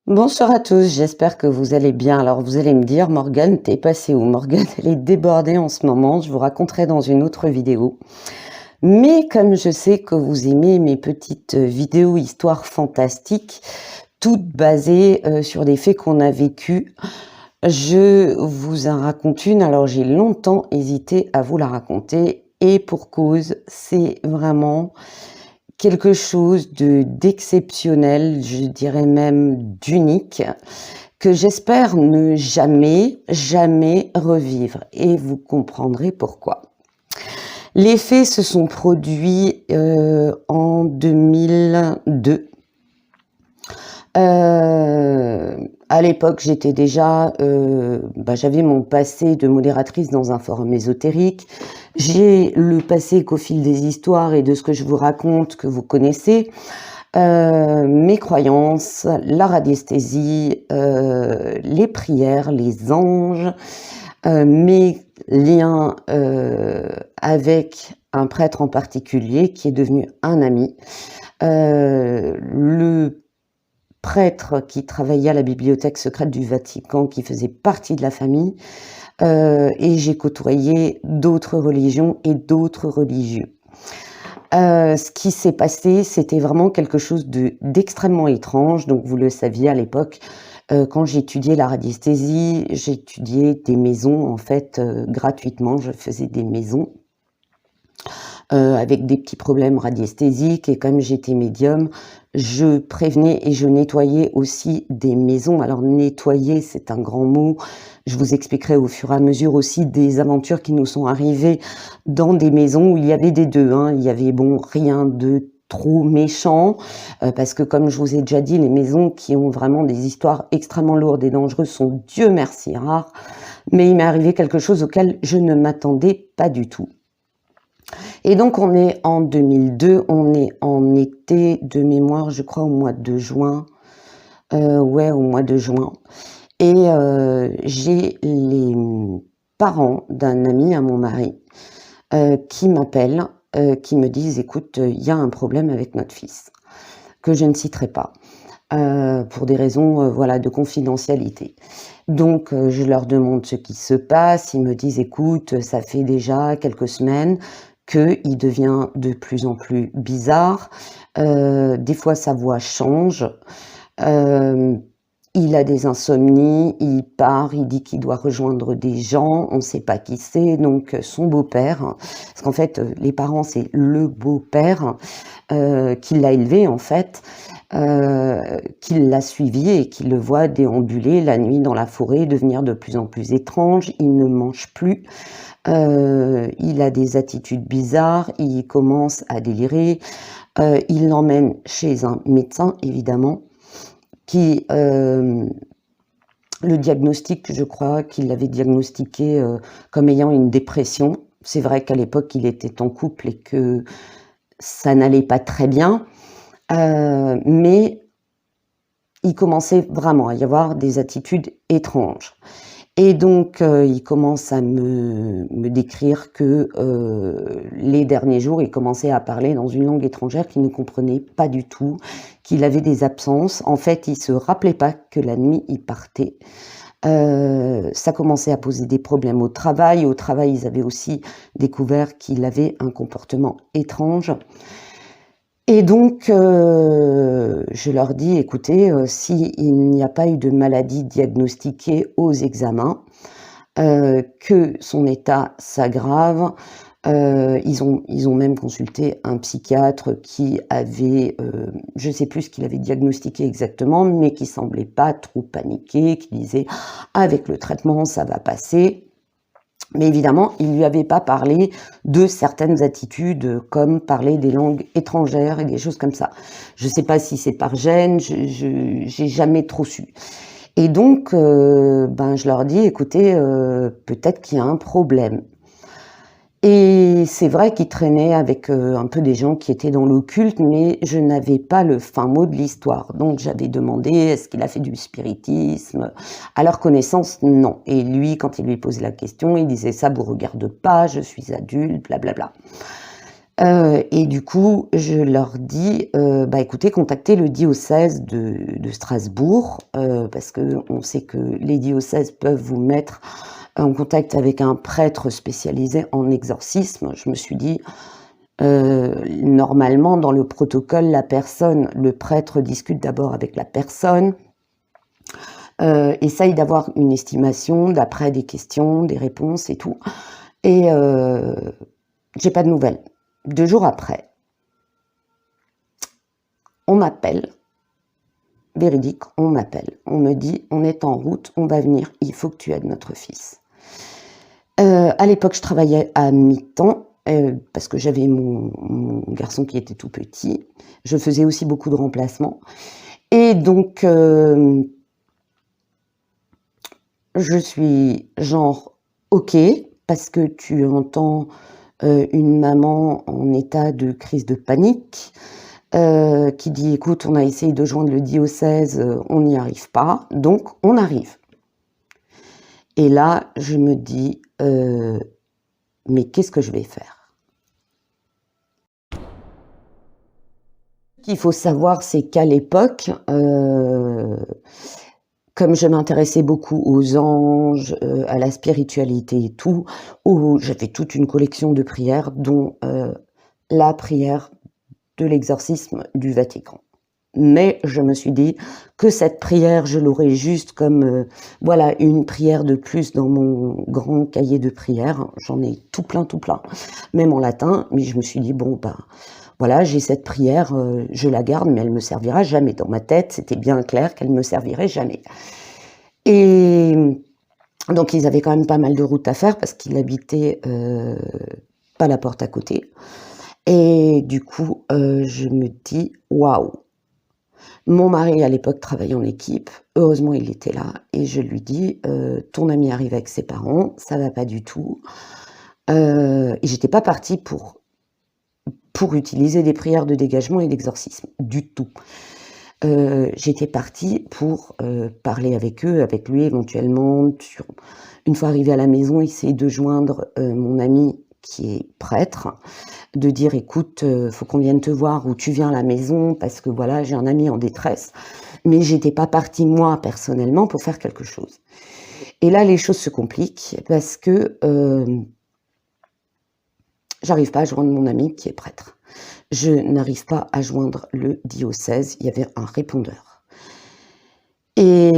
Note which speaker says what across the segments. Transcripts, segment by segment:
Speaker 1: Bonsoir à tous, j'espère que vous allez bien. Alors vous allez me dire, Morgane, t'es passée où? Morgane, elle est débordée en ce moment, je vous raconterai dans une autre vidéo. Mais comme je sais que vous aimez mes petites vidéos histoires fantastiques, toutes basées sur des faits qu'on a vécus, je vous en raconte une. Alors j'ai longtemps hésité à vous la raconter et pour cause, c'est vraiment quelque chose d'exceptionnel, je dirais même d'unique, que j'espère ne jamais, jamais revivre. Et vous comprendrez pourquoi. Les faits se sont produits en 2002. À l'époque, j'étais déjà, j'avais mon passé de modératrice dans un forum ésotérique. J'ai le passé qu'au fil des histoires et de ce que je vous raconte, que vous connaissez. Mes croyances, la radiesthésie, les prières, les anges, mes liens avec un prêtre en particulier qui est devenu un ami. Le prêtre qui travaillait à la bibliothèque secrète du Vatican, qui faisait partie de la famille, et j'ai côtoyé d'autres religions et d'autres religieux. Ce qui s'est passé, c'était vraiment quelque chose d'extrêmement étrange. Donc vous le saviez à l'époque, quand j'étudiais la radiesthésie, j'étudiais des maisons en fait gratuitement. Je faisais des maisons avec des petits problèmes radiesthésiques, et comme j'étais médium, je prévenais et je nettoyais aussi des maisons. Alors nettoyer, c'est un grand mot. Je vous expliquerai au fur et à mesure aussi des aventures qui nous sont arrivées dans des maisons où il y avait des deux. Il y avait rien de trop méchant, parce que comme je vous ai déjà dit, les maisons qui ont vraiment des histoires extrêmement lourdes et dangereuses sont, Dieu merci, rares. Mais il m'est arrivé quelque chose auquel je ne m'attendais pas du tout. Et donc on est en 2002, on est en été de mémoire, je crois au mois de juin. Au mois de juin. Et j'ai les parents d'un ami à mon mari qui m'appellent, qui me disent, écoute, il y a un problème avec notre fils, que je ne citerai pas, pour des raisons de confidentialité. Donc je leur demande ce qui se passe, ils me disent, écoute, ça fait déjà quelques semaines qu'il devient de plus en plus bizarre, des fois sa voix change, il a des insomnies, il part, il dit qu'il doit rejoindre des gens, on ne sait pas qui c'est, donc son beau-père, parce qu'en fait les parents c'est le beau-père qui l'a élevé en fait, qui l'a suivi et qui le voit déambuler la nuit dans la forêt, devenir de plus en plus étrange, il ne mange plus, il a des attitudes bizarres, il commence à délirer, il l'emmène chez un médecin évidemment, qui le diagnostic, je crois qu'il l'avait diagnostiqué comme ayant une dépression. C'est vrai qu'à l'époque il était en couple et que ça n'allait pas très bien, mais il commençait vraiment à y avoir des attitudes étranges. Et donc il commence à me décrire que les derniers jours, il commençait à parler dans une langue étrangère qu'il ne comprenait pas du tout, qu'il avait des absences. En fait, il se rappelait pas que la nuit, il partait. Ça commençait à poser des problèmes au travail. Au travail, ils avaient aussi découvert qu'il avait un comportement étrange. Et donc, je leur dis, écoutez, s'il n'y a pas eu de maladie diagnostiquée aux examens, que son état s'aggrave, ils ont même consulté un psychiatre qui avait, je ne sais plus ce qu'il avait diagnostiqué exactement, mais qui semblait pas trop paniqué, qui disait « avec le traitement, ça va passer ». Mais évidemment, il ne lui avait pas parlé de certaines attitudes, comme parler des langues étrangères et des choses comme ça. Je ne sais pas si c'est par gêne, j'ai jamais trop su. Et donc, je leur dis, écoutez, peut-être qu'il y a un problème. Et c'est vrai qu'il traînait avec un peu des gens qui étaient dans l'occulte, mais je n'avais pas le fin mot de l'histoire. Donc j'avais demandé, est-ce qu'il a fait du spiritisme? À leur connaissance, non. Et lui, quand il lui posait la question, il disait, ça vous regarde pas, je suis adulte, blablabla. Et du coup, je leur dis, bah, écoutez, contactez le diocèse de Strasbourg, parce qu'on sait que les diocèses peuvent vous mettre en contact avec un prêtre spécialisé en exorcisme. Je me suis dit, normalement, dans le protocole, le prêtre discute d'abord avec la personne, essaye d'avoir une estimation d'après des questions, des réponses et tout. Et j'ai pas de nouvelles. 2 jours après, on m'appelle, véridique, on m'appelle. On me dit, on est en route, on va venir, il faut que tu aides notre fils. À l'époque, je travaillais à mi-temps, parce que j'avais mon garçon qui était tout petit. Je faisais aussi beaucoup de remplacements. Et donc, je suis genre, ok, parce que tu entends une maman en état de crise de panique, qui dit, écoute, on a essayé de joindre le diocèse, on n'y arrive pas, donc on arrive. Et là, je me dis, mais qu'est-ce que je vais faire? Ce qu'il faut savoir, c'est qu'à l'époque, comme je m'intéressais beaucoup aux anges, à la spiritualité et tout, j'avais toute une collection de prières, dont la prière de l'exorcisme du Vatican. Mais je me suis dit que cette prière, je l'aurais juste comme, voilà, une prière de plus dans mon grand cahier de prières. J'en ai tout plein, même en latin. Mais je me suis dit, bon, bah, voilà, j'ai cette prière, je la garde, mais elle me servira jamais. Dans ma tête, c'était bien clair qu'elle me servirait jamais. Et donc, ils avaient quand même pas mal de route à faire parce qu'ils habitaient pas la porte à côté. Et du coup, je me dis, waouh! Mon mari, à l'époque, travaillait en équipe. Heureusement, il était là. Et je lui dis, ton ami arrive avec ses parents, ça va pas du tout. Et j'étais pas partie pour utiliser des prières de dégagement et d'exorcisme, du tout. J'étais partie pour parler avec eux, avec lui éventuellement. Une fois arrivé à la maison, essayer de joindre mon ami qui est prêtre, de dire, écoute, faut qu'on vienne te voir ou tu viens à la maison parce que voilà, j'ai un ami en détresse. Mais j'étais pas partie moi personnellement pour faire quelque chose. Et là, les choses se compliquent parce que j'arrive pas à joindre mon ami qui est prêtre. Je n'arrive pas à joindre le diocèse. Il y avait un répondeur. Et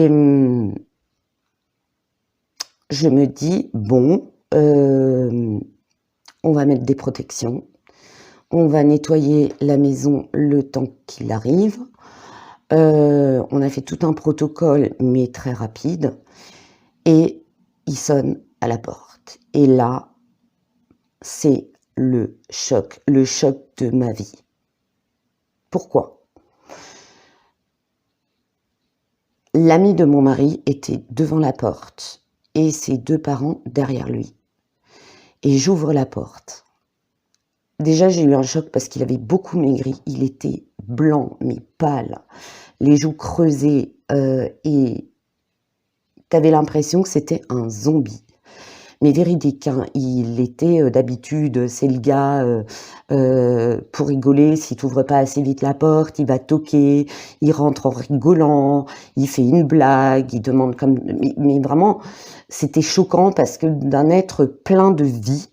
Speaker 1: je me dis, bon, on va mettre des protections. On va nettoyer la maison le temps qu'il arrive. On a fait tout un protocole, mais très rapide. Et il sonne à la porte. Et là, c'est le choc de ma vie. Pourquoi? L'ami de mon mari était devant la porte et ses 2 parents derrière lui. Et j'ouvre la porte. Déjà, j'ai eu un choc parce qu'il avait beaucoup maigri. Il était blanc, mais pâle, les joues creusées, et t'avais l'impression que c'était un zombie. Mais véridique, hein, il était d'habitude, c'est le gars, pour rigoler, si t'ouvres pas assez vite la porte, il va toquer, il rentre en rigolant, il fait une blague, il demande comme... Mais vraiment, c'était choquant parce que d'un être plein de vie,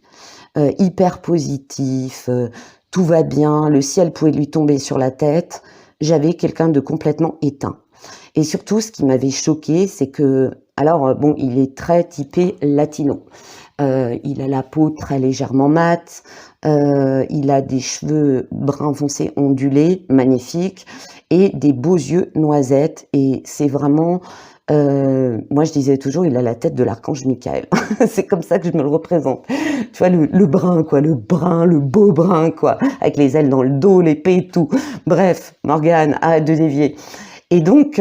Speaker 1: hyper positif, tout va bien, le ciel pouvait lui tomber sur la tête, j'avais quelqu'un de complètement éteint. Et surtout, ce qui m'avait choqué, c'est que, alors bon, il est très typé latino. Il a la peau très légèrement mate, il a des cheveux brun foncé ondulés, magnifiques, et des beaux yeux noisettes. Et c'est vraiment... moi, je disais toujours, il a la tête de l'archange Michael. C'est comme ça que je me le représente. Tu vois, le brun, quoi, le beau brun, quoi, avec les ailes dans le dos, l'épée et tout. Bref, Morgane, arrête de dévier. Et donc,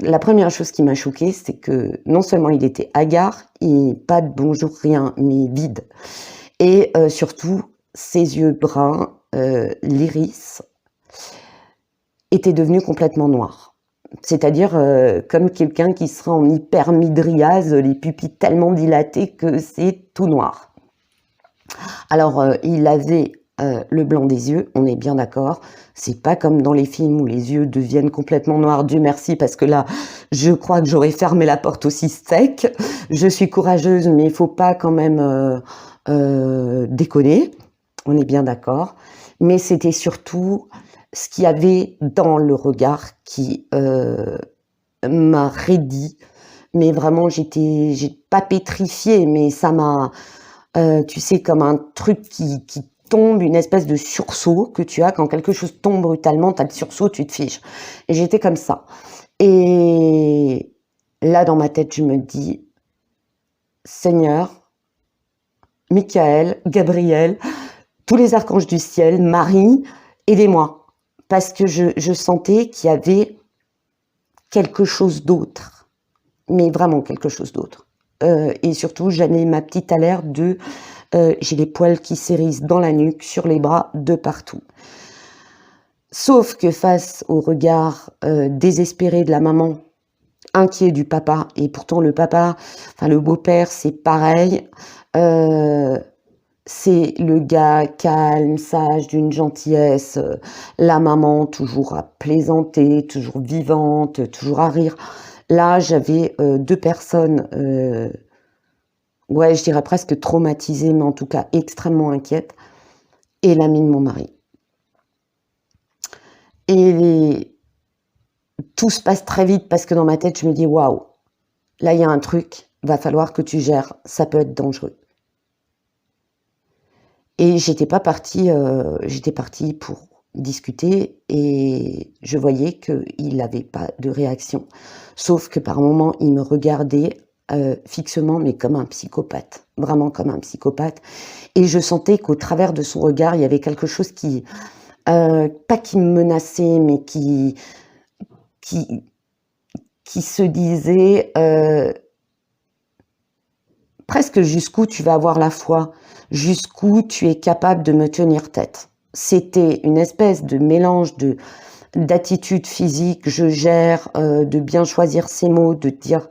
Speaker 1: la première chose qui m'a choquée, c'est que non seulement il était hagard, pas de bonjour, rien, mais vide. Et surtout, ses yeux bruns, l'iris, étaient devenus complètement noirs. C'est-à-dire comme quelqu'un qui serait en hypermydriase, les pupilles tellement dilatées que c'est tout noir. Alors, il avait le blanc des yeux, on est bien d'accord. C'est pas comme dans les films où les yeux deviennent complètement noirs, Dieu merci, parce que là, je crois que j'aurais fermé la porte aussi sec. Je suis courageuse, mais il faut pas quand même déconner, on est bien d'accord. Mais c'était surtout ce qu'il y avait dans le regard qui m'a raidie. Mais vraiment, j'ai pas pétrifiée, mais ça m'a, tu sais, comme un truc qui tombe, une espèce de sursaut que tu as quand quelque chose tombe brutalement, tu as le sursaut, tu te fiches. Et j'étais comme ça. Et là, dans ma tête, je me dis, Seigneur, Michael, Gabriel, tous les archanges du ciel, Marie, aidez-moi. Parce que je sentais qu'il y avait quelque chose d'autre. Mais vraiment quelque chose d'autre. Et surtout, j'avais ma petite alerte de j'ai les poils qui s'érissent dans la nuque, sur les bras, de partout. Sauf que face au regard désespéré de la maman, inquiet du papa, et pourtant le papa, enfin le beau-père, c'est pareil, c'est le gars calme, sage, d'une gentillesse, la maman toujours à plaisanter, toujours vivante, toujours à rire. Là, j'avais deux personnes, ouais, je dirais presque traumatisées, mais en tout cas extrêmement inquiètes, et l'ami de mon mari. Et tout se passe très vite parce que dans ma tête, je me dis waouh, là il y a un truc, va falloir que tu gères, ça peut être dangereux. Et j'étais partie pour discuter et je voyais qu'il n'avait pas de réaction. Sauf que par moments, il me regardait fixement, mais comme un psychopathe, vraiment comme un psychopathe. Et je sentais qu'au travers de son regard, il y avait quelque chose qui, pas qui me menaçait, mais qui se disait presque jusqu'où tu vas avoir la foi, jusqu'où tu es capable de me tenir tête. C'était une espèce de mélange d'attitude physique, je gère, de bien choisir ses mots, de dire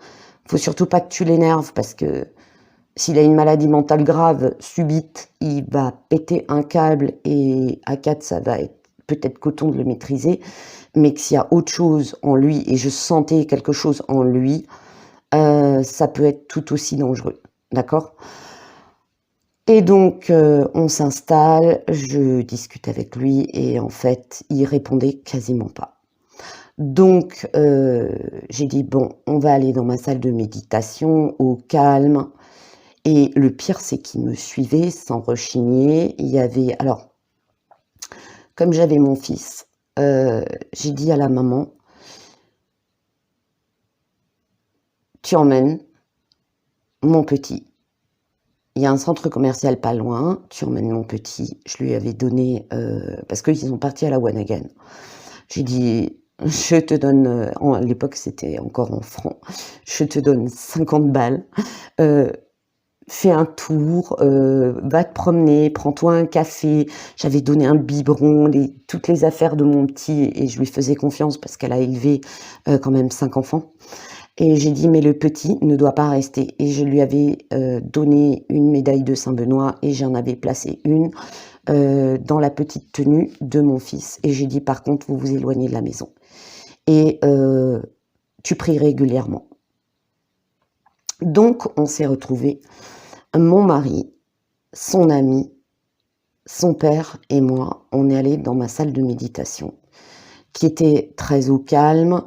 Speaker 1: faut surtout pas que tu l'énerves parce que s'il a une maladie mentale grave, subite, il va péter un câble et à 4 ça va être peut-être coton de le maîtriser, mais que s'il y a autre chose en lui, et je sentais quelque chose en lui, ça peut être tout aussi dangereux. D'accord ? Et donc, on s'installe, je discute avec lui, et en fait, il répondait quasiment pas. Donc, j'ai dit, bon, on va aller dans ma salle de méditation, au calme. Et le pire, c'est qu'il me suivait sans rechigner. Il y avait... Alors, comme j'avais mon fils, j'ai dit à la maman, tu emmènes mon petit. Il y a un centre commercial pas loin, tu emmènes mon petit. Je lui avais donné, parce qu'ils sont partis à la One Again. J'ai dit, je te donne, à l'époque c'était encore en francs, je te donne 50 balles, fais un tour, va te promener, prends-toi un café. J'avais donné un biberon, toutes les affaires de mon petit, et je lui faisais confiance parce qu'elle a élevé quand même 5 enfants. Et j'ai dit, mais le petit ne doit pas rester. Et je lui avais donné une médaille de Saint-Benoît et j'en avais placé une dans la petite tenue de mon fils. Et j'ai dit, par contre, vous vous éloignez de la maison. Et tu pries régulièrement. Donc, on s'est retrouvés, mon mari, son ami, son père et moi, on est allés dans ma salle de méditation, qui était très au calme,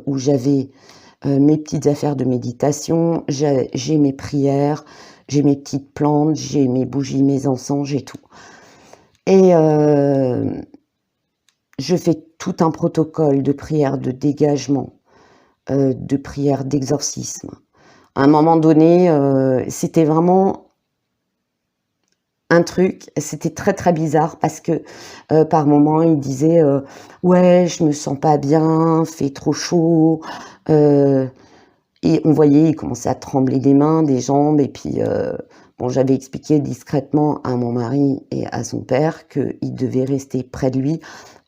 Speaker 1: où j'avais mes petites affaires de méditation, j'ai mes prières, j'ai mes petites plantes, j'ai mes bougies, mes encens, j'ai tout. Et je fais tout un protocole de prière de dégagement, de prière d'exorcisme. À un moment donné, c'était vraiment un truc, c'était très très bizarre parce que par moments il disait ouais, je me sens pas bien, fait trop chaud, et on voyait, il commençait à trembler des mains, des jambes, et puis bon, j'avais expliqué discrètement à mon mari et à son père qu'il devait rester près de lui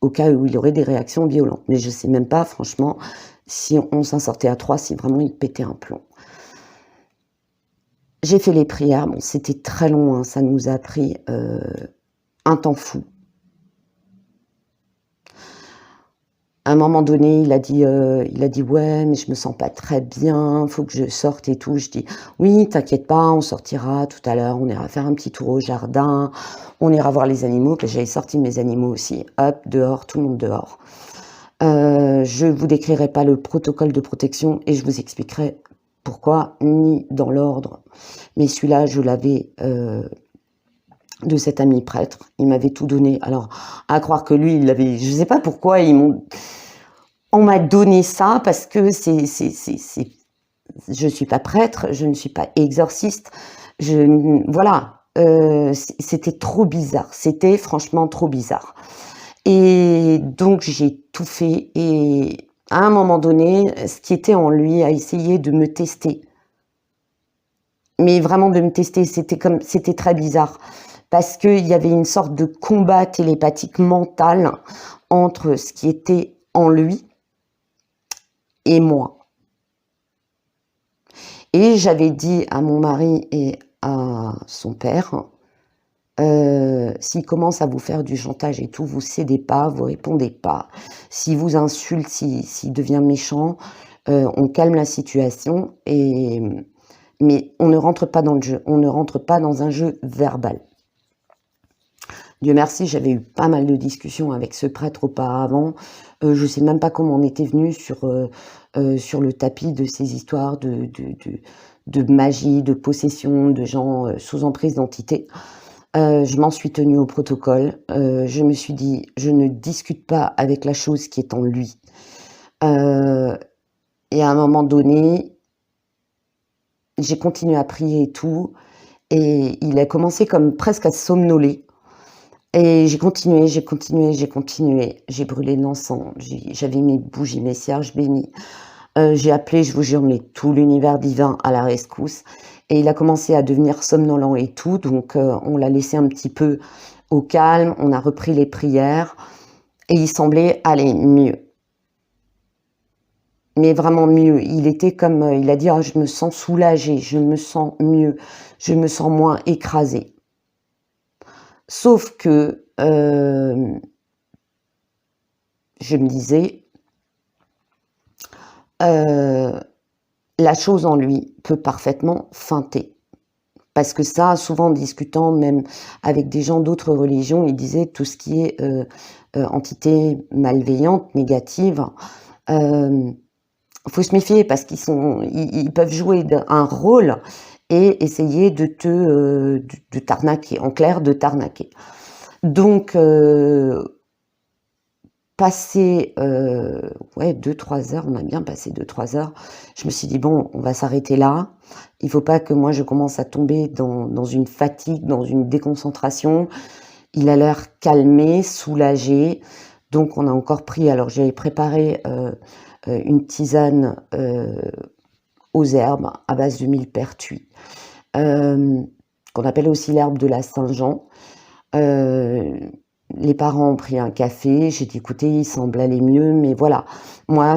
Speaker 1: au cas où il aurait des réactions violentes. Mais je sais même pas, franchement, si on s'en sortait à 3, si vraiment il pétait un plomb. J'ai fait les prières, bon, c'était très long, hein, ça nous a pris un temps fou. À un moment donné, il a dit ouais, mais je me sens pas très bien, faut que je sorte et tout. Je dis oui, t'inquiète pas, on sortira tout à l'heure, on ira faire un petit tour au jardin, on ira voir les animaux. Que j'avais sorti mes animaux aussi, hop, dehors, tout le monde dehors. Je vous décrirai pas le protocole de protection et je vous expliquerai pourquoi, ni dans l'ordre. Mais celui-là, je l'avais de cet ami prêtre. Il m'avait tout donné. Alors, à croire que lui, il l'avait... Je sais pas pourquoi on m'a donné ça parce que je suis pas prêtre, je ne suis pas exorciste. Voilà. C'était trop bizarre. C'était franchement trop bizarre. Et donc, j'ai tout fait. Et à un moment donné, ce qui était en lui a essayé de me tester. Mais vraiment de me tester. C'était très bizarre. Parce qu'il y avait une sorte de combat télépathique mental entre ce qui était en lui et moi. Et j'avais dit à mon mari et à son père, s'il commence à vous faire du chantage et tout, vous cédez pas, vous répondez pas. S'il vous insulte, s'il devient méchant, on calme la situation. Mais on ne rentre pas dans le jeu, on ne rentre pas dans un jeu verbal. Dieu merci, j'avais eu pas mal de discussions avec ce prêtre auparavant. Je sais même pas comment on était venu sur le tapis de ces histoires de magie, de possession, de gens sous emprise d'entités. Je m'en suis tenue au protocole. Je me suis dit, je ne discute pas avec la chose qui est en lui. Et à un moment donné, j'ai continué à prier et tout. Et il a commencé comme presque à somnoler. Et j'ai continué. J'ai brûlé de l'encens, j'avais mes bougies, mes cierges bénis. J'ai appelé, je vous jure, mais tout l'univers divin à la rescousse. Et il a commencé à devenir somnolent et tout, donc on l'a laissé un petit peu au calme, on a repris les prières, et il semblait aller mieux. Mais vraiment mieux. Il était comme, il a dit, oh, je me sens soulagée, je me sens mieux, je me sens moins écrasée. Sauf que je me disais, la chose en lui peut parfaitement feinter. Parce que ça, souvent en discutant même avec des gens d'autres religions, ils disaient tout ce qui est entité malveillante, négative, faut se méfier parce ils peuvent jouer un rôle et essayer de t'arnaquer, en clair, de t'arnaquer. Donc, passer 2-3 heures, on a bien passé 2-3 heures, je me suis dit, bon, on va s'arrêter là. Il faut pas que moi, je commence à tomber dans une fatigue, dans une déconcentration. Il a l'air calmé, soulagé. Donc, on a encore pris, alors j'avais préparé une tisane aux herbes à base de millepertuis, qu'on appelle aussi l'herbe de la Saint-Jean. Les parents ont pris un café, j'ai dit écoutez, il semble aller mieux, mais voilà, moi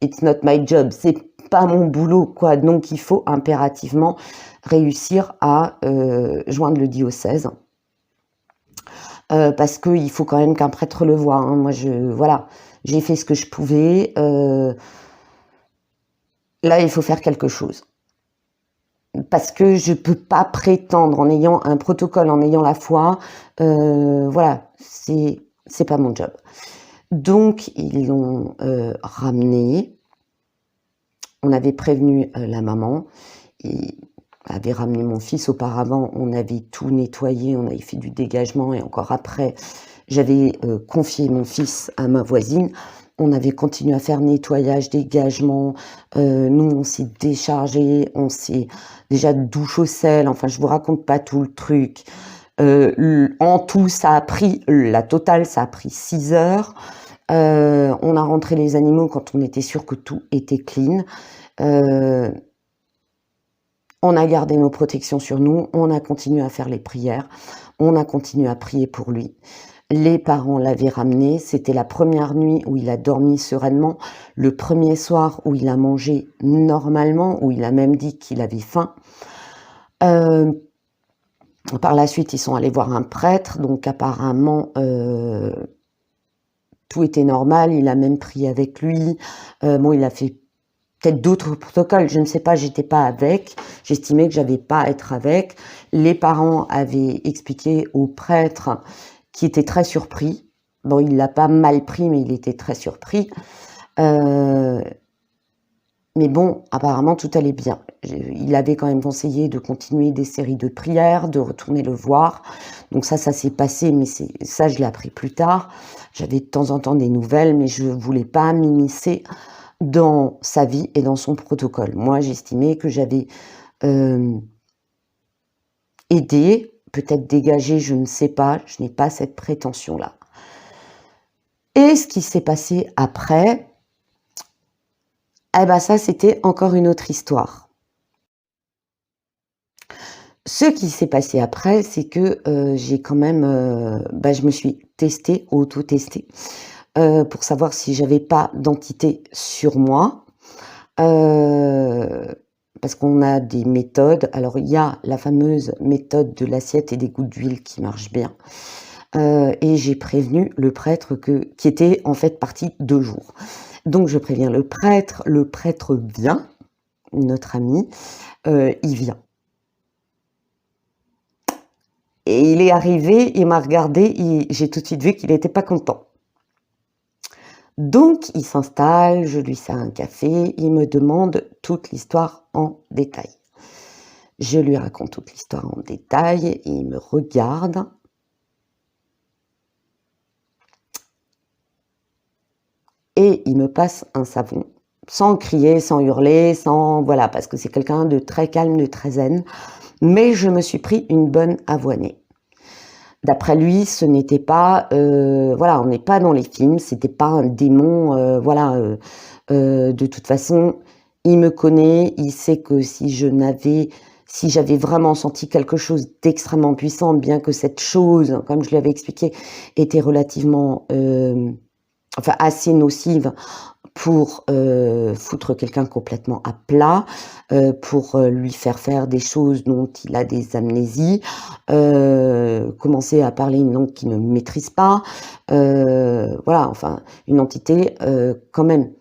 Speaker 1: it's not my job, c'est pas mon boulot, quoi. Donc il faut impérativement réussir à joindre le diocèse. Parce qu'il faut quand même qu'un prêtre le voie. Hein. Moi, voilà, j'ai fait ce que je pouvais. Là, il faut faire quelque chose. Parce que je peux pas prétendre, en ayant un protocole, en ayant la foi, voilà, c'est pas mon job. Donc, ils l'ont ramené. On avait prévenu la maman. Il avait ramené mon fils auparavant. On avait tout nettoyé, on avait fait du dégagement. Et encore après, j'avais confié mon fils à ma voisine. On avait continué à faire nettoyage, dégagement. Nous, on s'est déchargé. On s'est déjà douche au sel. Enfin, je vous raconte pas tout le truc. En tout, ça a pris, la totale, ça a pris 6 heures. On a rentré les animaux quand on était sûr que tout était clean. On a gardé nos protections sur nous. On a continué à faire les prières. On a continué à prier pour lui. Les parents l'avaient ramené. C'était la première nuit où il a dormi sereinement. Le premier soir où il a mangé normalement, où il a même dit qu'il avait faim. Par la suite, ils sont allés voir un prêtre, donc apparemment, tout était normal, il a même prié avec lui. Bon, il a fait peut-être d'autres protocoles, je ne sais pas, j'étais pas avec, j'estimais que j'avais pas à être avec. Les parents avaient expliqué au prêtre qui était très surpris. Bon, il l'a pas mal pris, mais il était très surpris. Mais bon, apparemment, tout allait bien. Il avait quand même conseillé de continuer des séries de prières, de retourner le voir. Donc ça s'est passé, mais ça, je l'ai appris plus tard. J'avais de temps en temps des nouvelles, mais je voulais pas m'immiscer dans sa vie et dans son protocole. Moi, j'estimais que j'avais aidé, peut-être dégagé, je ne sais pas, je n'ai pas cette prétention-là. Et ce qui s'est passé après, eh ben ça, c'était encore une autre histoire. Ce qui s'est passé après, c'est que j'ai quand même, je me suis testée, auto-testée, pour savoir si j'avais pas d'entité sur moi. Parce qu'on a des méthodes. Alors, il y a la fameuse méthode de l'assiette et des gouttes d'huile qui marche bien. Et j'ai prévenu le prêtre qui était en fait parti 2 jours. Donc, je préviens le prêtre vient, notre ami, il vient. Et il est arrivé, il m'a regardé, j'ai tout de suite vu qu'il n'était pas content. Donc, il s'installe, je lui sers un café, il me demande toute l'histoire en détail. Je lui raconte toute l'histoire en détail, il me regarde. Et il me passe un savon, sans crier, sans hurler, voilà, parce que c'est quelqu'un de très calme, de très zen. Mais je me suis pris une bonne avoinée. D'après lui, ce n'était pas, voilà, on n'est pas dans les films, c'était pas un démon, de toute façon, il me connaît, il sait que si j'avais vraiment senti quelque chose d'extrêmement puissant, bien que cette chose, comme je lui avais expliqué, était relativement, assez nocive pour foutre quelqu'un complètement à plat, pour lui faire des choses dont il a des amnésies, commencer à parler une langue qu'il ne maîtrise pas, voilà, enfin, une entité quand même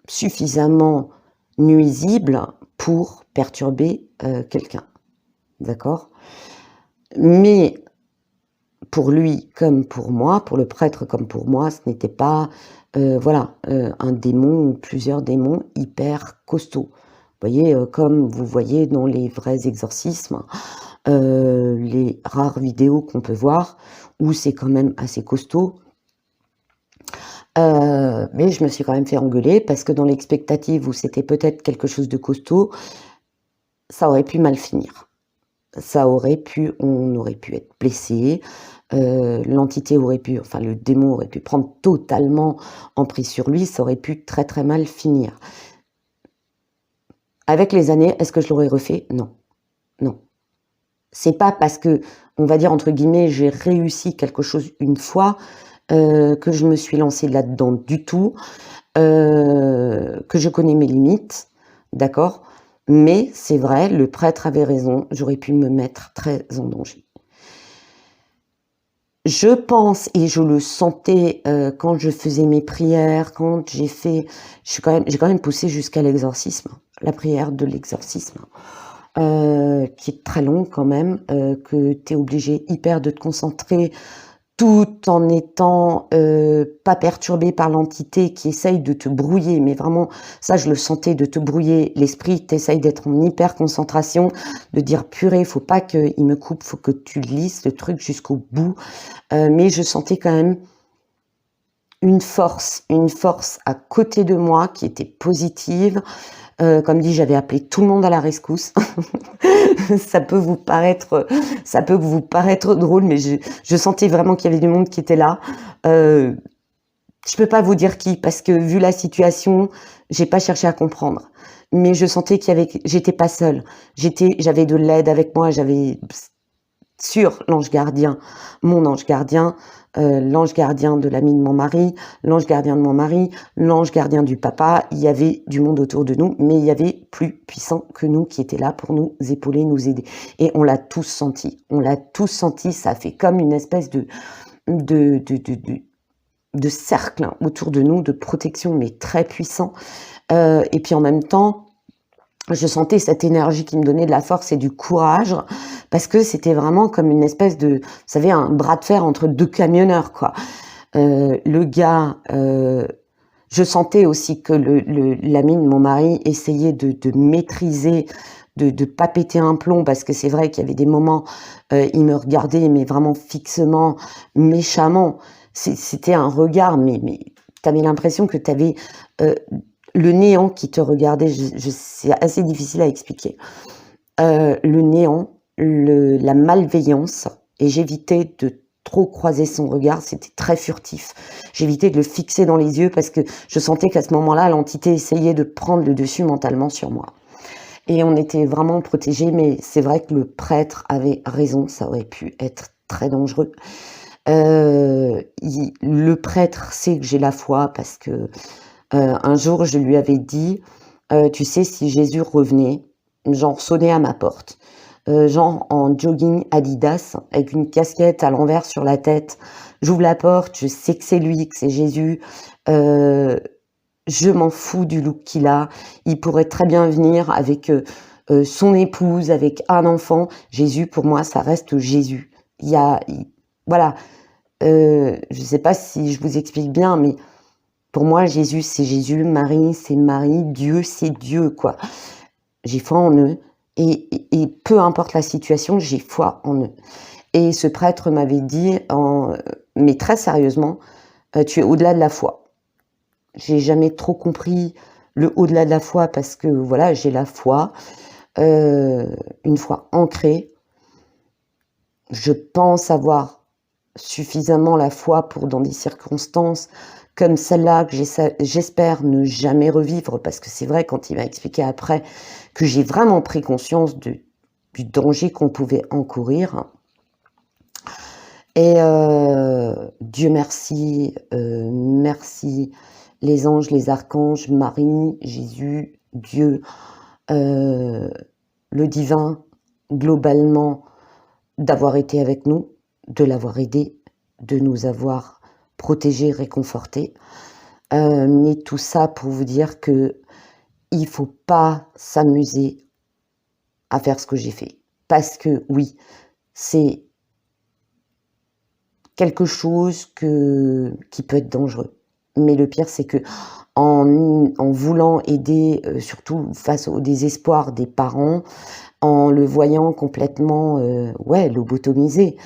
Speaker 1: suffisamment nuisible pour perturber quelqu'un, d'accord? Mais pour lui comme pour moi, pour le prêtre comme pour moi, ce n'était pas un démon ou plusieurs démons hyper costauds. Vous voyez, comme vous voyez dans les vrais exorcismes, les rares vidéos qu'on peut voir, où c'est quand même assez costaud. Mais je me suis quand même fait engueuler, parce que dans l'expectative où c'était peut-être quelque chose de costaud, ça aurait pu mal finir. On aurait pu être blessé, l'entité aurait pu, enfin le démon aurait pu prendre totalement emprise sur lui, ça aurait pu très très mal finir. Avec les années, est-ce que je l'aurais refait? Non. Non. C'est pas parce que, on va dire entre guillemets, j'ai réussi quelque chose une fois, que je me suis lancée là-dedans du tout, que je connais mes limites, d'accord? Mais c'est vrai, le prêtre avait raison, j'aurais pu me mettre très en danger. Je pense, et je le sentais quand je faisais mes prières, quand j'ai quand même poussé jusqu'à l'exorcisme, la prière de l'exorcisme, qui est très longue quand même, que tu es obligé hyper de te concentrer, tout en étant pas perturbé par l'entité qui essaye de te brouiller, mais vraiment, ça je le sentais, de te brouiller l'esprit, t'essayes d'être en hyper concentration, de dire purée, faut pas qu'il me coupe, faut que tu lises le truc jusqu'au bout, mais je sentais quand même une force à côté de moi qui était positive. Comme dit, j'avais appelé tout le monde à la rescousse. ça peut vous paraître drôle, mais je sentais vraiment qu'il y avait du monde qui était là. Je peux pas vous dire qui, parce que vu la situation, j'ai pas cherché à comprendre. Mais je sentais j'étais pas seule. J'avais de l'aide avec moi, j'avais sur l'ange gardien, mon ange gardien, l'ange gardien de l'ami de mon mari, l'ange gardien de mon mari, l'ange gardien du papa. Il y avait du monde autour de nous, mais il y avait plus puissant que nous qui était là pour nous épauler, nous aider. Et on l'a tous senti. On l'a tous senti. Ça fait comme une espèce de cercle autour de nous, de protection, mais très puissant. Et puis en même temps, je sentais cette énergie qui me donnait de la force et du courage, parce que c'était vraiment comme une espèce de, vous savez, un bras de fer entre deux camionneurs, quoi. Le gars, je sentais aussi que l'ami de mon mari essayait de maîtriser, de pas péter un plomb, parce que c'est vrai qu'il y avait des moments, il me regardait, mais vraiment fixement, méchamment. C'était un regard, mais t'avais l'impression que t'avais le néant qui te regardait. C'est assez difficile à expliquer. Le néant, la malveillance, et j'évitais de trop croiser son regard, c'était très furtif. J'évitais de le fixer dans les yeux parce que je sentais qu'à ce moment-là, l'entité essayait de prendre le dessus mentalement sur moi. Et on était vraiment protégés, mais c'est vrai que le prêtre avait raison, ça aurait pu être très dangereux. Le prêtre sait que j'ai la foi parce que un jour je lui avais dit, tu sais, si Jésus revenait, genre sonnait à ma porte, genre en jogging Adidas, avec une casquette à l'envers sur la tête, j'ouvre la porte, je sais que c'est lui, que c'est Jésus, je m'en fous du look qu'il a, il pourrait très bien venir avec son épouse, avec un enfant. Jésus, pour moi, ça reste Jésus. Voilà, je sais pas si je vous explique bien, mais pour moi, Jésus, c'est Jésus, Marie, c'est Marie, Dieu, c'est Dieu, quoi. J'ai foi en eux, et peu importe la situation, j'ai foi en eux. Et ce prêtre m'avait dit, mais très sérieusement, tu es au-delà de la foi. J'ai jamais trop compris le au-delà de la foi, parce que voilà, j'ai la foi, une foi ancrée. Je pense avoir suffisamment la foi pour, dans des circonstances comme celle-là, que j'espère ne jamais revivre, parce que c'est vrai, quand il m'a expliqué après que j'ai vraiment pris conscience du danger qu'on pouvait encourir. Et Dieu merci, merci les anges, les archanges, Marie, Jésus, Dieu, le divin, globalement, d'avoir été avec nous, de l'avoir aidé, de nous avoir protégés, réconfortés. Mais tout ça pour vous dire que il faut pas s'amuser à faire ce que j'ai fait. Parce que oui, c'est quelque chose qui peut être dangereux. Mais le pire, c'est que en voulant aider, surtout face au désespoir des parents, en le voyant complètement lobotomisé,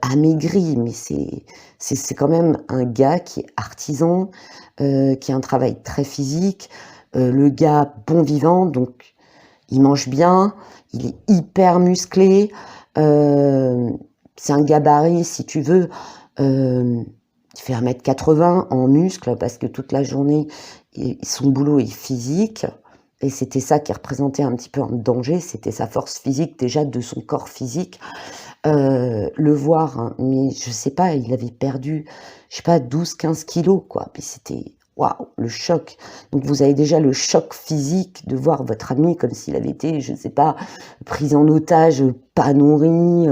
Speaker 1: amaigri, mais c'est quand même un gars qui est artisan, qui a un travail très physique, le gars bon vivant, donc il mange bien, il est hyper musclé, c'est un gabarit, si tu veux, il fait 1m80 en muscles, parce que toute la journée, son boulot est physique, et c'était ça qui représentait un petit peu un danger, c'était sa force physique, déjà de son corps physique. Le voir, hein, mais je sais pas, il avait perdu, je sais pas, 12-15 kilos, quoi. Puis c'était, waouh, le choc. Donc vous avez déjà le choc physique de voir votre ami comme s'il avait été, je sais pas, pris en otage, pas nourri,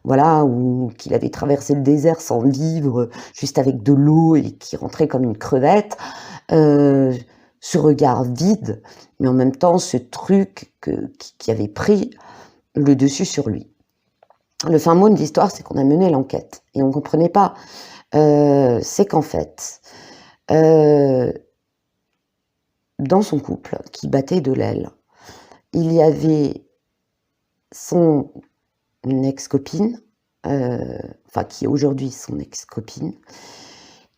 Speaker 1: voilà, ou qu'il avait traversé le désert sans vivre, juste avec de l'eau, et qui rentrait comme une crevette. Ce regard vide, mais en même temps ce truc qui avait pris le dessus sur lui. Le fin mot de l'histoire, c'est qu'on a mené l'enquête et on comprenait pas. C'est qu'en fait, dans son couple qui battait de l'aile, il y avait son ex-copine, enfin qui est aujourd'hui son ex-copine.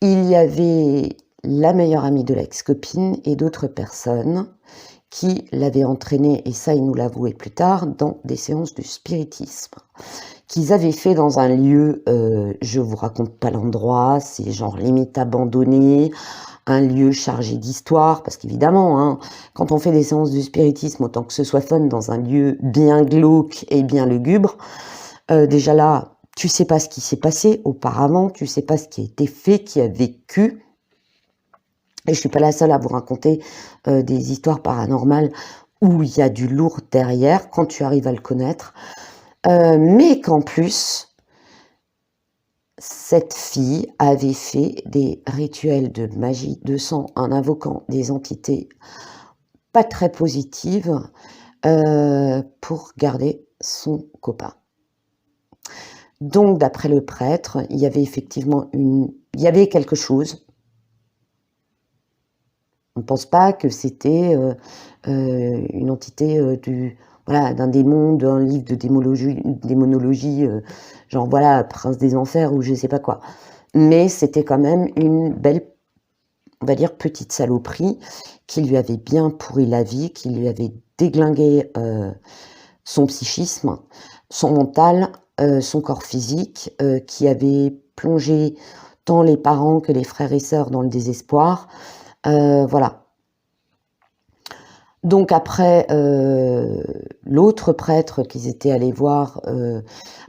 Speaker 1: Il y avait la meilleure amie de l'ex-copine et d'autres personnes qui l'avaient entraîné, et ça il nous l'avouait plus tard, dans des séances de spiritisme qu'ils avaient fait dans un lieu, je vous raconte pas l'endroit, c'est genre limite abandonné, un lieu chargé d'histoire, parce qu'évidemment, hein, quand on fait des séances de spiritisme, autant que ce soit fun dans un lieu bien glauque et bien lugubre, déjà là, tu sais pas ce qui s'est passé auparavant, tu sais pas ce qui a été fait, qui a vécu. Et je suis pas la seule à vous raconter des histoires paranormales où il y a du lourd derrière, quand tu arrives à le connaître. Mais qu'en plus, cette fille avait fait des rituels de magie de sang en invoquant des entités pas très positives pour garder son copain. Donc, d'après le prêtre, il y avait effectivement il y avait quelque chose. On ne pense pas que c'était une entité voilà, d'un démon, d'un livre de démonologie, genre voilà, Prince des Enfers ou je sais pas quoi. Mais c'était quand même une belle, on va dire, petite saloperie qui lui avait bien pourri la vie, qui lui avait déglingué son psychisme, son mental, son corps physique, qui avait plongé tant les parents que les frères et sœurs dans le désespoir. Voilà. Donc après, l'autre prêtre qu'ils étaient allés voir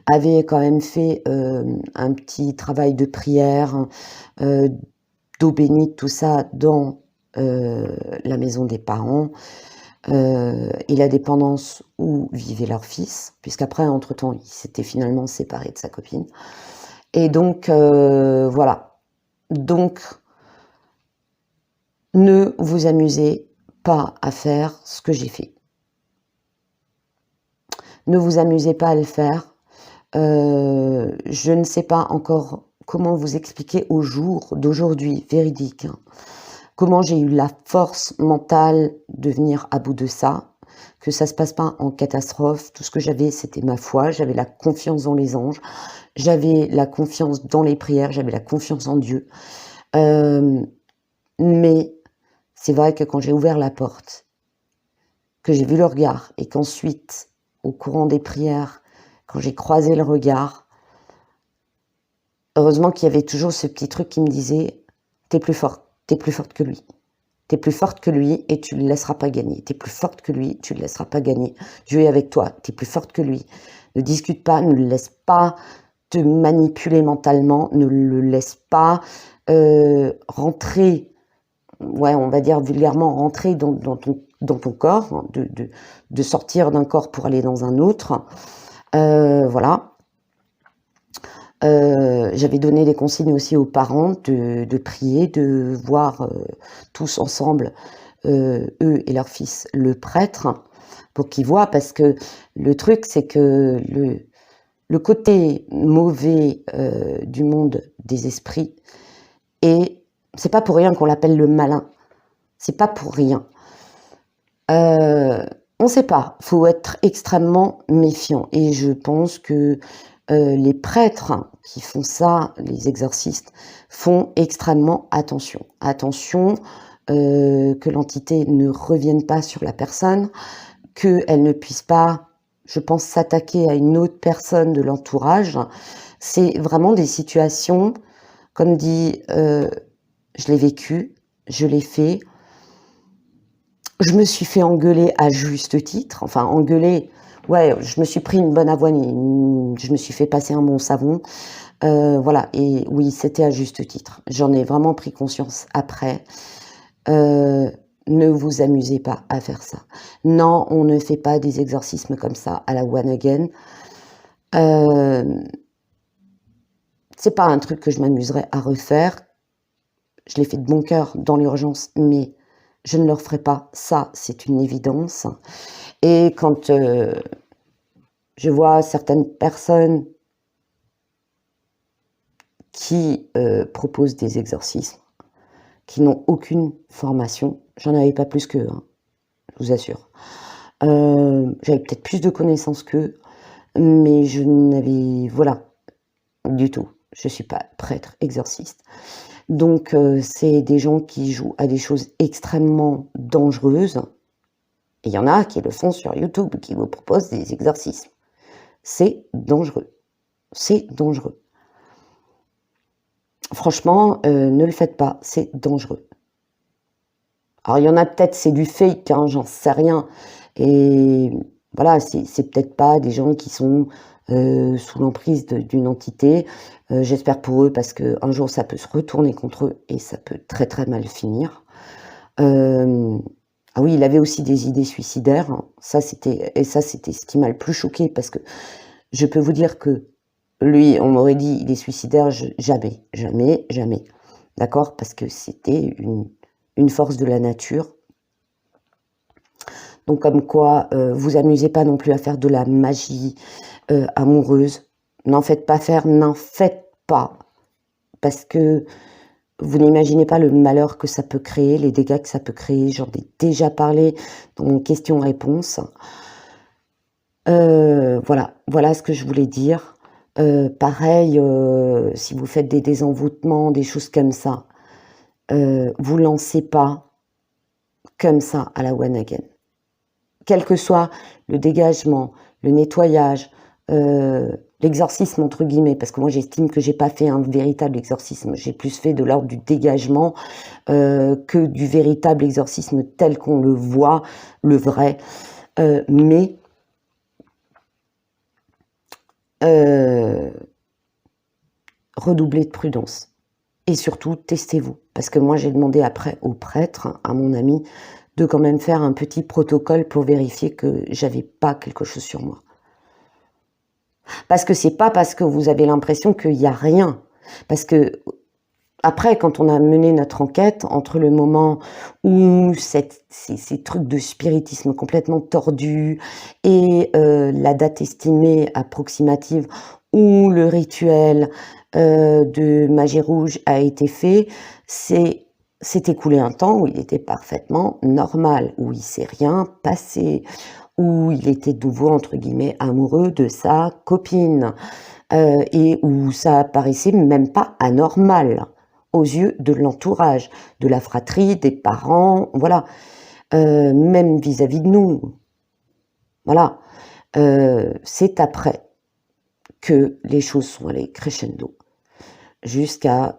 Speaker 1: avait quand même fait un petit travail de prière, d'eau bénite, tout ça, dans la maison des parents et la dépendance où vivait leur fils, puisqu'après, entre-temps, il s'était finalement séparé de sa copine. Et donc, voilà. Donc, ne vous amusez pas à faire ce que j'ai fait. Ne vous amusez pas à le faire. Je ne sais pas encore comment vous expliquer au jour d'aujourd'hui, véridique, hein, comment j'ai eu la force mentale de venir à bout de ça, que ça se passe pas en catastrophe. Tout ce que j'avais, c'était ma foi, j'avais la confiance dans les anges, j'avais la confiance dans les prières, j'avais la confiance en Dieu. Mais c'est vrai que quand j'ai ouvert la porte, que j'ai vu le regard, et qu'ensuite, au courant des prières, quand j'ai croisé le regard, heureusement qu'il y avait toujours ce petit truc qui me disait « T'es plus forte que lui. T'es plus forte que lui et tu ne le laisseras pas gagner. T'es plus forte que lui, tu ne le laisseras pas gagner. Dieu est avec toi, t'es plus forte que lui. Ne discute pas, ne le laisse pas te manipuler mentalement, ne le laisse pas rentrer, ouais, on va dire vulgairement, rentrer dans ton corps, hein, de sortir d'un corps pour aller dans un autre. Voilà. J'avais donné des consignes aussi aux parents de prier, de voir tous ensemble, eux et leur fils, le prêtre, pour qu'ils voient, parce que le truc, c'est que le côté mauvais du monde des esprits, et c'est pas pour rien qu'on l'appelle le malin, c'est pas pour rien. On sait pas, faut être extrêmement méfiant, et je pense que les prêtres qui font ça, les exorcistes, font extrêmement attention. Attention que l'entité ne revienne pas sur la personne, qu'elle ne puisse pas, je pense, s'attaquer à une autre personne de l'entourage. C'est vraiment des situations, comme dit, je l'ai vécu, je l'ai fait. Je me suis fait engueuler à juste titre, enfin engueuler... Ouais, je me suis pris une bonne avoine, je me suis fait passer un bon savon, voilà, et oui, c'était à juste titre. J'en ai vraiment pris conscience après. Ne vous amusez pas à faire ça. Non, on ne fait pas des exorcismes comme ça à la one again. C'est pas un truc que je m'amuserais à refaire. Je l'ai fait de bon cœur dans l'urgence, mais je ne le referai pas. Ça, c'est une évidence. Et quand je vois certaines personnes qui proposent des exorcismes, qui n'ont aucune formation, j'en avais pas plus qu'eux, hein, je vous assure. J'avais peut-être plus de connaissances qu'eux, mais je n'avais, voilà, du tout. Je suis pas prêtre, exorciste. Donc c'est des gens qui jouent à des choses extrêmement dangereuses. Et il y en a qui le font sur YouTube, qui vous proposent des exorcismes. C'est dangereux. C'est dangereux. Franchement, ne le faites pas, c'est dangereux. Alors il y en a peut-être, c'est du fake, hein, j'en sais rien. Et voilà, c'est peut-être pas des gens qui sont sous l'emprise d'une entité. J'espère pour eux parce qu'un jour ça peut se retourner contre eux et ça peut très très mal finir. Ah oui, il avait aussi des idées suicidaires, hein. Ça c'était ce qui m'a le plus choqué parce que je peux vous dire que lui, on m'aurait dit il est suicidaire, jamais, jamais, jamais. D'accord? Parce que c'était une force de la nature. Donc comme quoi, vous amusez pas non plus à faire de la magie amoureuse. N'en faites pas faire, n'en faites pas. Parce que vous n'imaginez pas le malheur que ça peut créer, les dégâts que ça peut créer. J'en ai déjà parlé dans mon question-réponse. Voilà ce que je voulais dire. Pareil, si vous faites des désenvoûtements, des choses comme ça, vous lancez pas comme ça à la one again. Quel que soit le dégagement, le nettoyage, l'exorcisme entre guillemets, parce que moi j'estime que j'ai pas fait un véritable exorcisme, j'ai plus fait de l'ordre du dégagement que du véritable exorcisme tel qu'on le voit, le vrai, mais redoublez de prudence et surtout testez-vous, parce que moi j'ai demandé après au prêtre, à mon ami, de quand même faire un petit protocole pour vérifier que j'avais pas quelque chose sur moi. Parce que c'est pas parce que vous avez l'impression qu'il y a rien. Parce que après, quand on a mené notre enquête, entre le moment où ces trucs de spiritisme complètement tordus et la date estimée approximative où le rituel de magie rouge a été fait, s'est écoulé un temps où il était parfaitement normal, où il s'est rien passé, où il était de nouveau, entre guillemets, amoureux de sa copine, et où ça paraissait même pas anormal aux yeux de l'entourage, de la fratrie, des parents, voilà, même vis-à-vis de nous. Voilà. C'est après que les choses sont allées crescendo jusqu'à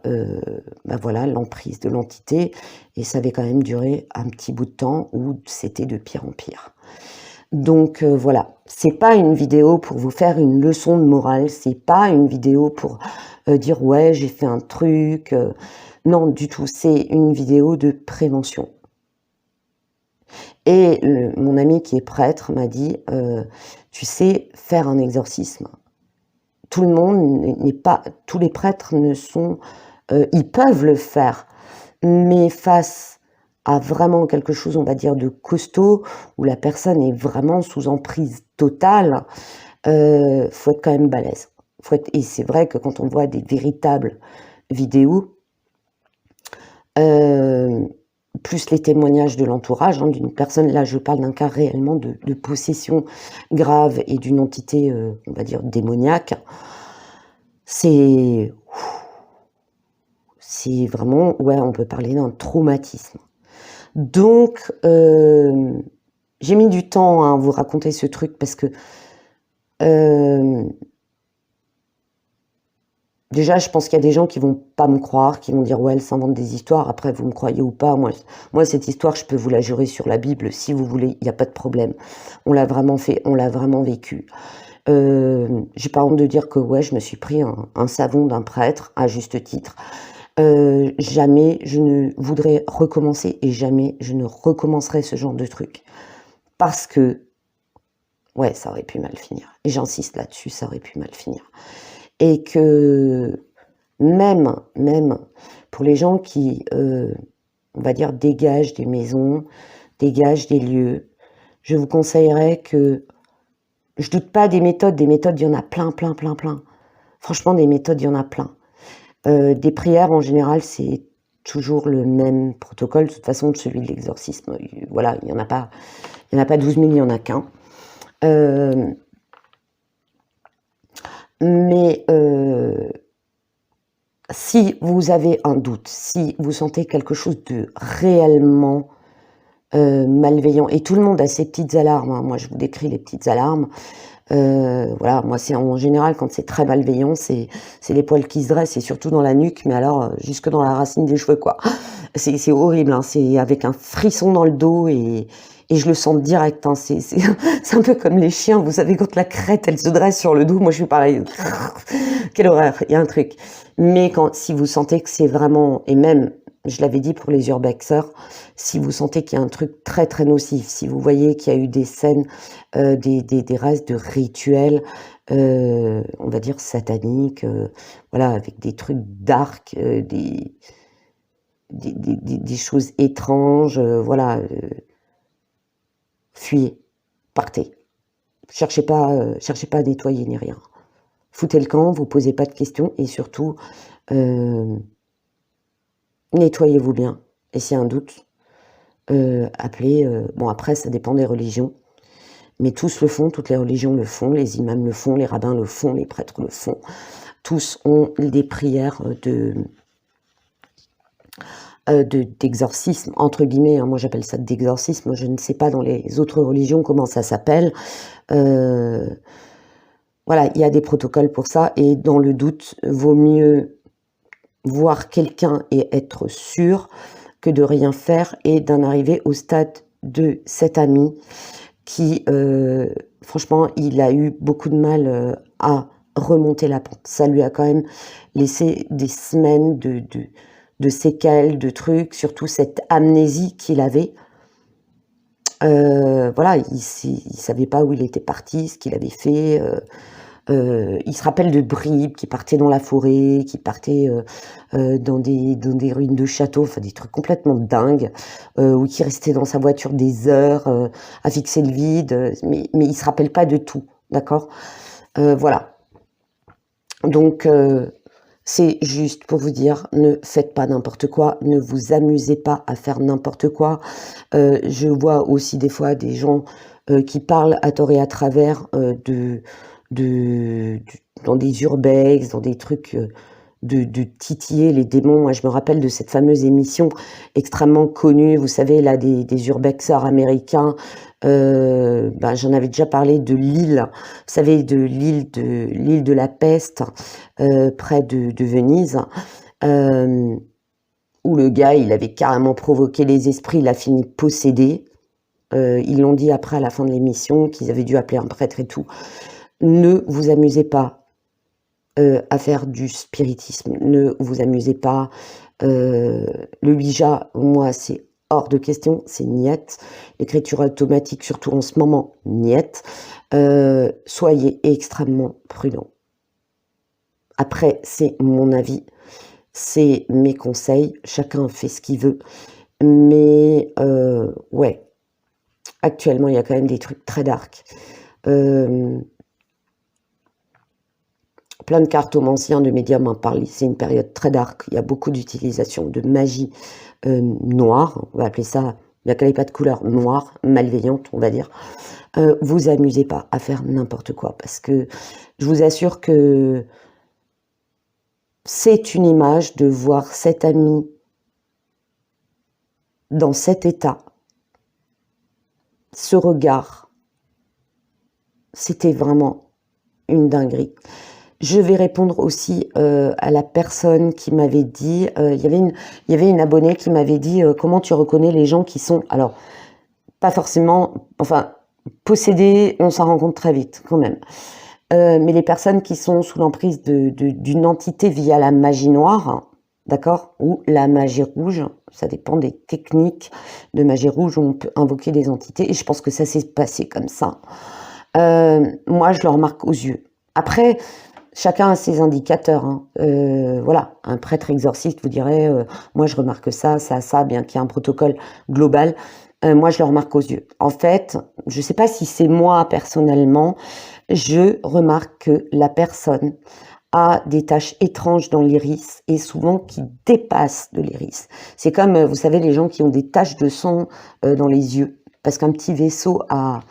Speaker 1: voilà, l'emprise de l'entité, et ça avait quand même duré un petit bout de temps où c'était de pire en pire. Donc voilà, c'est pas une vidéo pour vous faire une leçon de morale, c'est pas une vidéo pour dire ouais j'ai fait un truc, non du tout, c'est une vidéo de prévention. Et mon ami qui est prêtre m'a dit tu sais, faire un exorcisme, tout le monde n'est pas, tous les prêtres ne sont, ils peuvent le faire, mais face à vraiment quelque chose, on va dire, de costaud, où la personne est vraiment sous emprise totale, faut être quand même balèze. Et c'est vrai que quand on voit des véritables vidéos, plus les témoignages de l'entourage, hein, d'une personne, là je parle d'un cas réellement de possession grave et d'une entité, on va dire, démoniaque, c'est vraiment, ouais, on peut parler d'un traumatisme. Donc, j'ai mis du temps à vous raconter ce truc parce que déjà, je pense qu'il y a des gens qui vont pas me croire, qui vont dire ouais, elle s'invente des histoires. Après, vous me croyez ou pas, moi cette histoire, je peux vous la jurer sur la Bible si vous voulez, il n'y a pas de problème. On l'a vraiment fait, on l'a vraiment vécu. J'ai pas honte de dire que ouais, je me suis pris un savon d'un prêtre à juste titre. Jamais je ne voudrais recommencer et jamais je ne recommencerai ce genre de truc. Parce que, ouais, ça aurait pu mal finir. Et j'insiste là-dessus, ça aurait pu mal finir. Et que même pour les gens qui, on va dire, dégagent des maisons, dégagent des lieux, je vous conseillerais que, je doute pas des méthodes, il y en a plein. Franchement, des méthodes, il y en a plein. Des prières, en général, c'est toujours le même protocole, de toute façon, de celui de l'exorcisme. Voilà, il n'y en a pas 12 000, il n'y en a qu'un. Mais si vous avez un doute, si vous sentez quelque chose de réellement malveillant, et tout le monde a ses petites alarmes, hein, moi je vous décris les petites alarmes, voilà, moi c'est en général quand c'est très malveillant, c'est les poils qui se dressent, et surtout dans la nuque, mais alors jusque dans la racine des cheveux, quoi. C'est horrible, hein, c'est avec un frisson dans le dos, et et je le sens direct, hein, c'est un peu comme les chiens, vous savez, quand la crête, elle se dresse sur le dos, moi je suis pareil. Quelle horreur, il y a un truc. Mais si vous sentez que c'est vraiment, et même, je l'avais dit pour les urbexeurs, si vous sentez qu'il y a un truc très très nocif, si vous voyez qu'il y a eu des scènes, des restes de rituels, on va dire sataniques, voilà, avec des trucs dark, des choses étranges, voilà, fuyez, partez. Cherchez pas à nettoyer ni rien. Foutez le camp, vous posez pas de questions et surtout, nettoyez-vous bien. Et s'il y a un doute, appelez, bon après ça dépend des religions, mais tous le font, toutes les religions le font, les imams le font, les rabbins le font, les prêtres le font. Tous ont des prières d'exorcisme, entre guillemets, hein, moi j'appelle ça d'exorcisme, je ne sais pas dans les autres religions comment ça s'appelle. Voilà, il y a des protocoles pour ça, et dans le doute, vaut mieux voir quelqu'un et être sûr que de rien faire et d'en arriver au stade de cet ami qui, franchement, il a eu beaucoup de mal à remonter la pente. Ça lui a quand même laissé des semaines de séquelles, de trucs, surtout cette amnésie qu'il avait. Voilà, il savait pas où il était parti, ce qu'il avait fait. Il se rappelle de bribes, qui partaient dans la forêt, qui partaient dans des ruines de châteaux, enfin des trucs complètement dingues, ou qui restait dans sa voiture des heures à fixer le vide, mais il se rappelle pas de tout, d'accord? Voilà. Donc c'est juste pour vous dire, ne faites pas n'importe quoi, ne vous amusez pas à faire n'importe quoi. Je vois aussi des fois des gens qui parlent à tort et à travers dans des urbex, dans des trucs de titiller les démons. Moi, je me rappelle de cette fameuse émission extrêmement connue, vous savez, là, des urbexeurs américains. J'en avais déjà parlé de l'île, vous savez, de l'île de la Peste, près de Venise, où le gars, il avait carrément provoqué les esprits, il a fini possédé. Ils l'ont dit après à la fin de l'émission, qu'ils avaient dû appeler un prêtre et tout. Ne vous amusez pas à faire du spiritisme, ne vous amusez pas. Le Ouija, moi, c'est hors de question, c'est niette. L'écriture automatique, surtout en ce moment, niette. Soyez extrêmement prudents. Après, c'est mon avis, c'est mes conseils, chacun fait ce qu'il veut. Mais ouais, actuellement, il y a quand même des trucs très dark. Plein de cartomanciens, de médiums en parlent. C'est une période très dark. Il y a beaucoup d'utilisation de magie noire. On va appeler ça, bien qu'elle n'ait pas de couleur, noire, malveillante, on va dire. Vous amusez pas à faire n'importe quoi, parce que je vous assure que c'est une image de voir cet ami dans cet état, ce regard. C'était vraiment une dinguerie. Je vais répondre aussi à la personne qui m'avait dit, il y avait une abonnée qui m'avait dit comment tu reconnais les gens qui sont, alors pas forcément, enfin possédés, on s'en rend compte très vite quand même, mais les personnes qui sont sous l'emprise d'une entité via la magie noire, d'accord, ou la magie rouge, ça dépend des techniques de magie rouge où on peut invoquer des entités, et je pense que ça s'est passé comme ça. Moi je le remarque aux yeux. Après, chacun a ses indicateurs, hein. Voilà, un prêtre exorciste vous dirait, moi je remarque ça, bien qu'il y ait un protocole global, moi je le remarque aux yeux. En fait, je ne sais pas si c'est moi personnellement, je remarque que la personne a des taches étranges dans l'iris et souvent qui dépassent de l'iris. C'est comme, vous savez, les gens qui ont des taches de sang dans les yeux, parce qu'un petit vaisseau a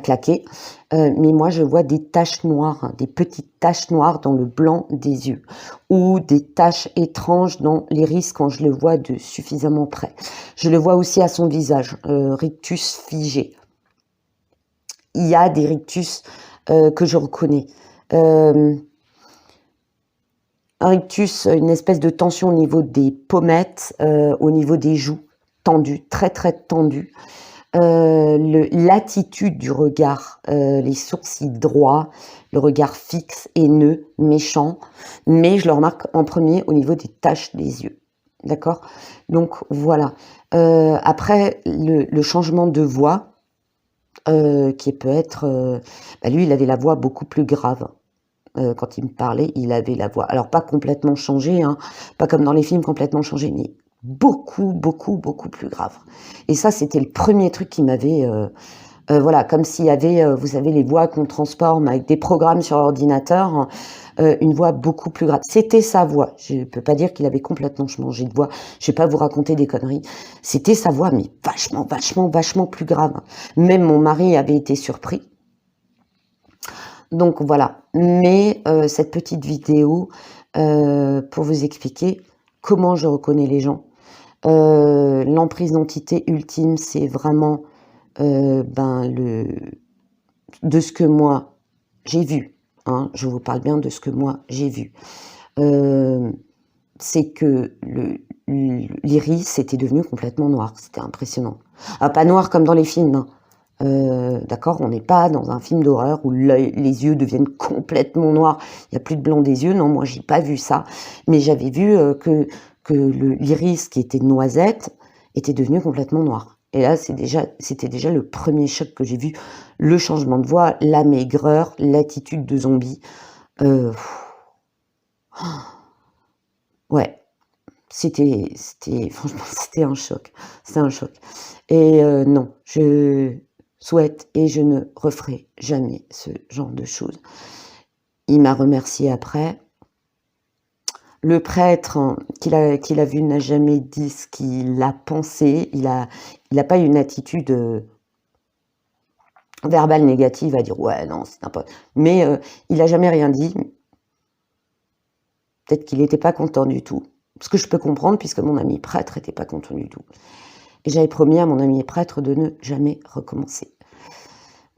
Speaker 1: claqué, mais moi je vois des taches noires, hein, des petites taches noires dans le blanc des yeux, ou des taches étranges dans l'iris quand je le vois de suffisamment près. Je le vois aussi à son visage, rictus figé. Il y a des rictus que je reconnais. Un rictus, une espèce de tension au niveau des pommettes, au niveau des joues. tendu, très très tendu. L'attitude du regard, les sourcils droits, le regard fixe, haineux, méchant, mais je le remarque en premier au niveau des taches des yeux. D'accord? Donc voilà. Après, le changement de voix, qui peut être... lui, il avait la voix beaucoup plus grave. Quand il me parlait, il avait la voix. Alors, pas complètement changée, hein, pas comme dans les films complètement changée, mais beaucoup, beaucoup, beaucoup plus grave. Et ça, c'était le premier truc qui m'avait... voilà, comme s'il y avait, vous savez, les voix qu'on transforme avec des programmes sur ordinateur, une voix beaucoup plus grave. C'était sa voix. Je ne peux pas dire qu'il avait complètement changé de voix. Je ne vais pas vous raconter des conneries. C'était sa voix, mais vachement, vachement, vachement plus grave. Même mon mari avait été surpris. Donc voilà. Mais cette petite vidéo, pour vous expliquer comment je reconnais les gens. L'emprise d'entité ultime, c'est vraiment de ce que moi j'ai vu, hein, je vous parle bien de ce que moi j'ai vu, c'est que l'iris était devenu complètement noir, c'était impressionnant. Ah, pas noir comme dans les films, hein. D'accord, on n'est pas dans un film d'horreur où les yeux deviennent complètement noirs, il n'y a plus de blanc des yeux, non, moi j'ai pas vu ça, mais j'avais vu que l'iris qui était noisette était devenu complètement noir. Et là, c'était déjà le premier choc que j'ai vu, le changement de voix, la maigreur, l'attitude de zombie. Ouais, franchement, c'était un choc. C'était un choc. Et non, je souhaite et je ne referai jamais ce genre de choses. Il m'a remercié après. Le prêtre qu'il a vu n'a jamais dit ce qu'il a pensé. Il a pas eu une attitude verbale négative à dire ouais non c'est n'importe. Mais il a jamais rien dit. Peut-être qu'il n'était pas content du tout. Ce que je peux comprendre puisque mon ami prêtre n'était pas content du tout. Et j'avais promis à mon ami prêtre de ne jamais recommencer.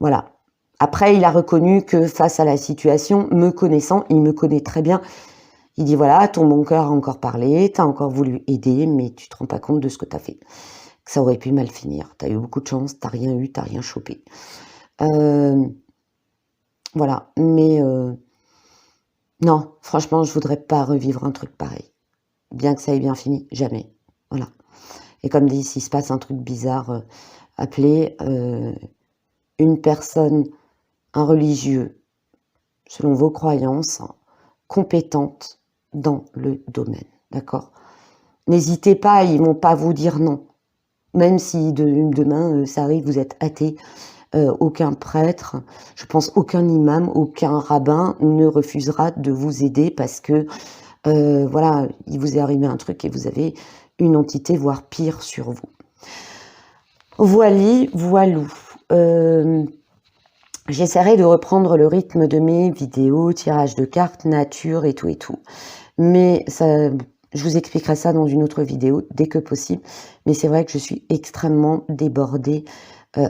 Speaker 1: Voilà. Après il a reconnu que face à la situation, me connaissant, il me connaît très bien. Il dit voilà, ton bon cœur a encore parlé, t'as encore voulu aider, mais tu te rends pas compte de ce que t'as fait. Que ça aurait pu mal finir. T'as eu beaucoup de chance, t'as rien eu, t'as rien chopé. Voilà, mais non, franchement, je voudrais pas revivre un truc pareil. Bien que ça ait bien fini, jamais. Voilà. Et comme dit, s'il se passe un truc bizarre, appelez une personne, un religieux, selon vos croyances, compétente dans le domaine, d'accord? N'hésitez pas, ils vont pas vous dire non. Même si demain, ça arrive, vous êtes athée, aucun prêtre, je pense aucun imam, aucun rabbin ne refusera de vous aider parce que, voilà, il vous est arrivé un truc et vous avez une entité, voire pire, sur vous. Voilou. J'essaierai de reprendre le rythme de mes vidéos, tirage de cartes, nature et tout. Mais ça, je vous expliquerai ça dans une autre vidéo, dès que possible. Mais c'est vrai que je suis extrêmement débordée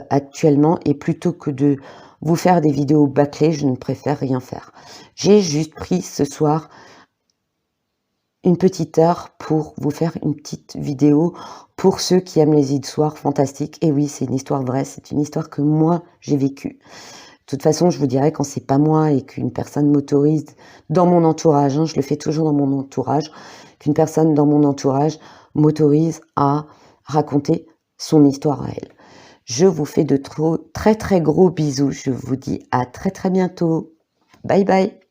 Speaker 1: actuellement. Et plutôt que de vous faire des vidéos bâclées, je ne préfère rien faire. J'ai juste pris ce soir une petite heure pour vous faire une petite vidéo pour ceux qui aiment les histoires fantastiques. Et oui, c'est une histoire vraie, c'est une histoire que moi, j'ai vécue. De toute façon, je vous dirais quand c'est pas moi et qu'une personne m'autorise dans mon entourage, hein, je le fais toujours dans mon entourage, qu'une personne dans mon entourage m'autorise à raconter son histoire à elle. Je vous fais de très très gros bisous. Je vous dis à très très bientôt. Bye bye.